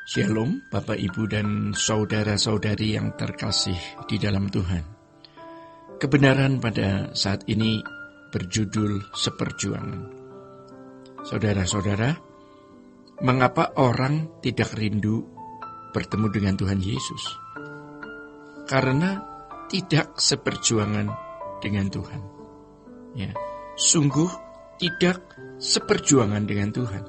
Shalom, Bapak, Ibu, dan saudara-saudari yang terkasih di dalam Tuhan. Kebenaran pada saat ini berjudul seperjuangan. Saudara-saudara, mengapa orang tidak rindu bertemu dengan Tuhan Yesus? Karena tidak seperjuangan dengan Tuhan. Ya, sungguh tidak seperjuangan dengan Tuhan.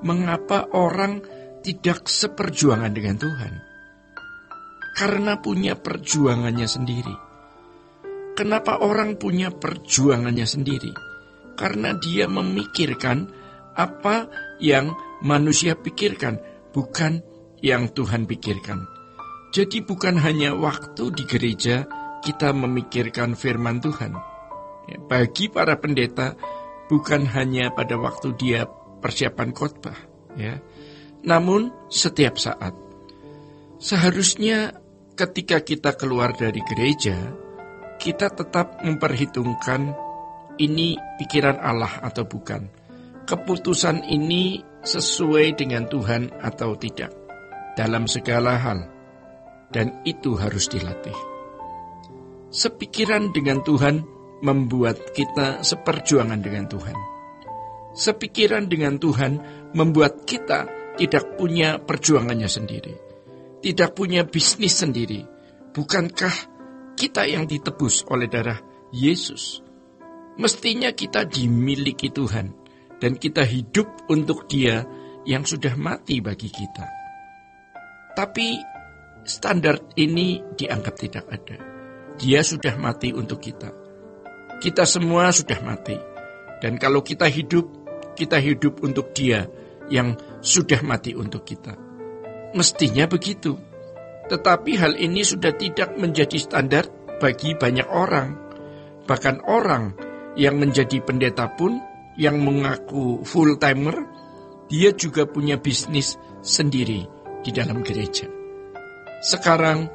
Mengapa orang tidak seperjuangan dengan Tuhan? Karena punya perjuangannya sendiri. Kenapa orang punya perjuangannya sendiri? Karena dia memikirkan apa yang manusia pikirkan, bukan yang Tuhan pikirkan. Jadi bukan hanya waktu di gereja kita memikirkan firman Tuhan. Bagi para pendeta, bukan hanya pada waktu dia persiapan khotbah, ya. Namun setiap saat. Seharusnya ketika kita keluar dari gereja, kita tetap memperhitungkan ini pikiran Allah atau bukan. Keputusan ini sesuai dengan Tuhan atau tidak. Dalam segala hal. Dan itu harus dilatih. Sepikiran dengan Tuhan membuat kita seperjuangan dengan Tuhan. Sepikiran dengan Tuhan membuat kita tidak punya perjuangannya sendiri, tidak punya bisnis sendiri. Bukankah kita yang ditebus oleh darah Yesus? Mestinya kita dimiliki Tuhan, dan kita hidup untuk Dia yang sudah mati bagi kita. Tapi standar ini dianggap tidak ada. Dia sudah mati untuk kita. Kita semua sudah mati. Dan kalau kita hidup untuk Dia yang sudah mati untuk kita. Mestinya begitu. Tetapi hal ini sudah tidak menjadi standar bagi banyak orang. Bahkan orang yang menjadi pendeta pun, yang mengaku full-timer, dia juga punya bisnis sendiri di dalam gereja. Sekarang,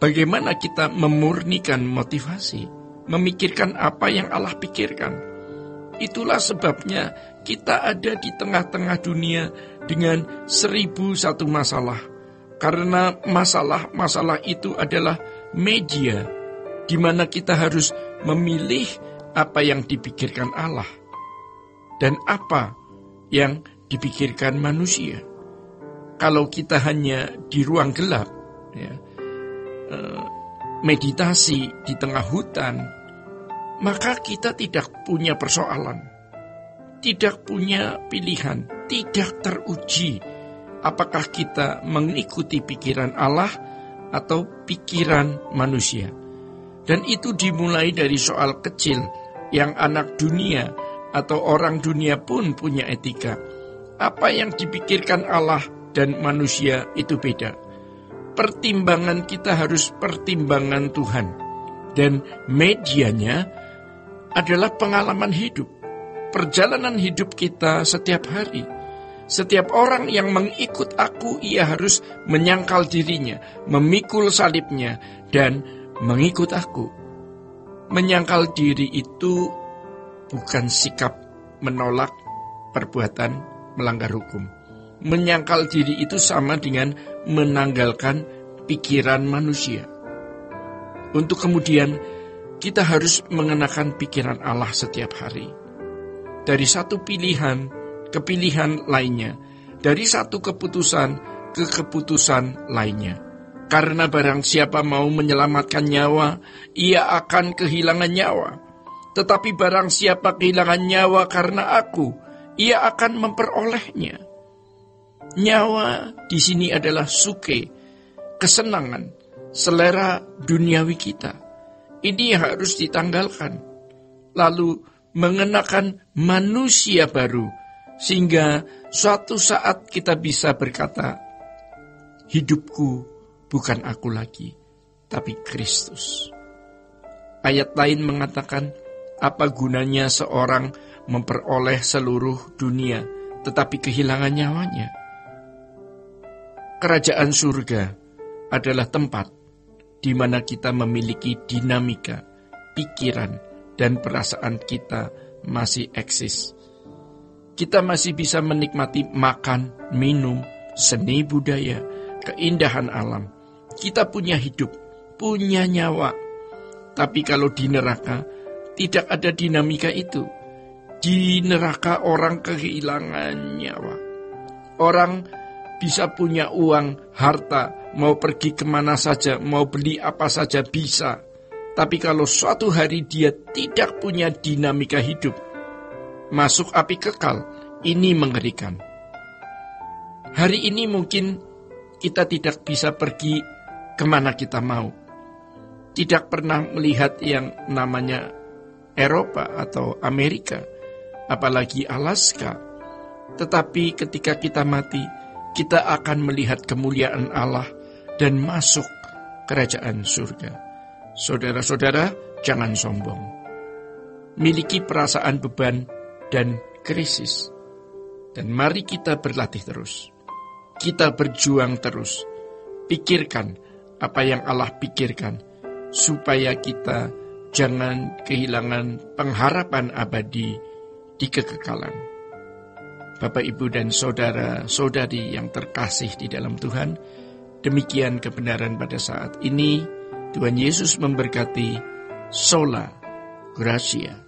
bagaimana kita memurnikan motivasi, memikirkan apa yang Allah pikirkan? Itulah sebabnya kita ada di tengah-tengah dunia dengan 1001 masalah. Karena masalah-masalah itu adalah media di mana kita harus memilih apa yang dipikirkan Allah dan apa yang dipikirkan manusia. Kalau kita hanya di ruang gelap, ya, meditasi di tengah hutan, maka kita tidak punya persoalan, tidak punya pilihan, tidak teruji apakah kita mengikuti pikiran Allah atau pikiran manusia. Dan itu dimulai dari soal kecil yang anak dunia atau orang dunia pun punya etika. Apa yang dipikirkan Allah dan manusia itu beda. Pertimbangan kita harus pertimbangan Tuhan. Dan medianya adalah pengalaman hidup, perjalanan hidup kita setiap hari. Setiap orang yang mengikut aku, ia harus menyangkal dirinya, memikul salibnya, dan mengikut aku. Menyangkal diri itu bukan sikap menolak perbuatan melanggar hukum. Menyangkal diri itu sama dengan menanggalkan pikiran manusia. Untuk kemudian kita harus mengenakan pikiran Allah setiap hari. Dari satu pilihan ke pilihan lainnya. Dari satu keputusan ke keputusan lainnya. Karena barang siapa mau menyelamatkan nyawa, ia akan kehilangan nyawa. Tetapi barang siapa kehilangan nyawa karena aku, ia akan memperolehnya. Nyawa di sini adalah suke, kesenangan, selera duniawi kita. Ini harus ditanggalkan. Lalu mengenakan manusia baru. Sehingga suatu saat kita bisa berkata, hidupku bukan aku lagi, tapi Kristus. Ayat lain mengatakan, apa gunanya seorang memperoleh seluruh dunia, tetapi kehilangan nyawanya? Kerajaan surga adalah tempat di mana kita memiliki dinamika, pikiran, dan perasaan kita masih eksis. Kita masih bisa menikmati makan, minum, seni budaya, keindahan alam. Kita punya hidup, punya nyawa. Tapi kalau di neraka, tidak ada dinamika itu. Di neraka orang kehilangan nyawa. Orang bisa punya uang, harta, mau pergi kemana saja, mau beli apa saja bisa. Tapi kalau suatu hari dia tidak punya dinamika hidup, masuk api kekal, ini mengerikan. Hari ini mungkin kita tidak bisa pergi kemana kita mau. Tidak pernah melihat yang namanya Eropa atau Amerika, apalagi Alaska. Tetapi ketika kita mati, kita akan melihat kemuliaan Allah dan masuk kerajaan surga. Saudara-saudara, jangan sombong. Miliki perasaan beban dan krisis. Dan mari kita berlatih terus. Kita berjuang terus. Pikirkan apa yang Allah pikirkan, supaya kita jangan kehilangan pengharapan abadi di kekekalan. Bapak, Ibu, dan saudara-saudari yang terkasih di dalam Tuhan, demikian kebenaran pada saat ini. Tuhan Yesus memberkati. Sola Gracia.